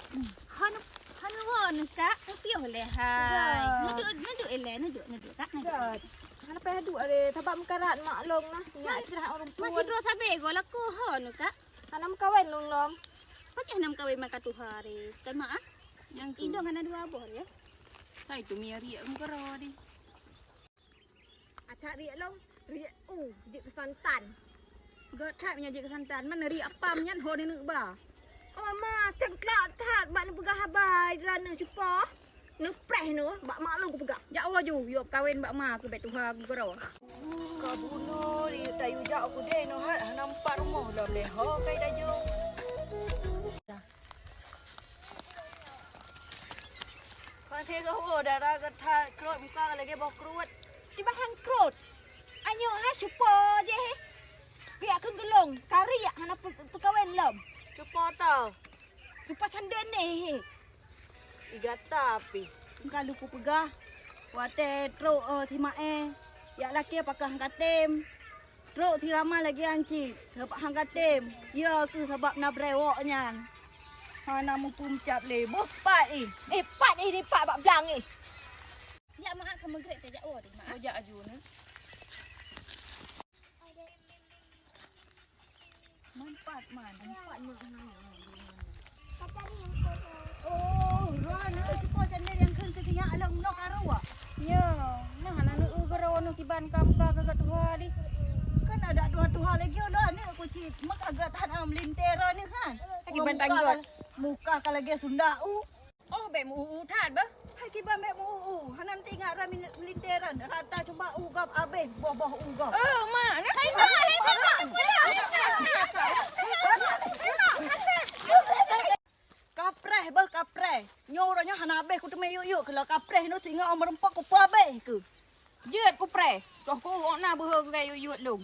Hanu hanu hon kak, tapi oleh hai. Nuduk eleh, nuduk kak. Dah. Mana payah duk are tabak mekarat mak long nah. Nyak istirahat orang tua. Masih dua sabe go laku hon kak. Hanam kawen long long. Pacah nam kawin maka tu hari. Kan mak ah? Yang indong ana dua bor ya. Sai tu mi riak ngkero di. Acak riak long. Riak je kesantan. Gak tak menyaji kesantan. Mana riak pam nyan ho ni nuk ba. Oh mama, cengklak tat bak nu pegah habai rana sipa. Nu preh nu bak mak long ku pegah. Jak wa ju yo kawin bak ma ke bet tuha ngkero. Ka bunuh di tayu jak aku deh no hat nampak rumah dah boleh ho kai dah jo. Kau tega ho darah gat krot muka lagi bawa krut. Di bahang krut. Anyo ha sipa je. Riak kan gelong, kari yak hana pekawen lom. Sipa tau. Sipa sanden ni. Igata api. Kalau ku pegah wate truk thima yak laki pakah hangkatem. Truk thirama lagi anci sebab hangkatem. Ya tu sebab na brewok nyan. Hana mupum cap le bopat pat ni pat bak blang ni. Ya mak kamu grek tajak wa di mak. Ojak aju ni. Manfaat man oh rana cepo jane yang keun ke nya along nok arwa. Ya, nah hana nu ngkero nu tiban kam ka ke tuha di. Kan ada dua tuha lagi dah ni aku cik mak agak tahan melintera ni kan. Lagi bantang got. Muka ka lagi sunda Oh be mu that ba. hai ki ba me mu hanan tinga ra melintera rata cuba gap abe boh gap. Oh mak, nah hai Kapreh bah kapreh. Nyoranya hana abe ku teme yuk kalau kapreh no singa om rempok ku pa abe ke. Jeut ku pre. Toh ku na beuh ke yuyut lung.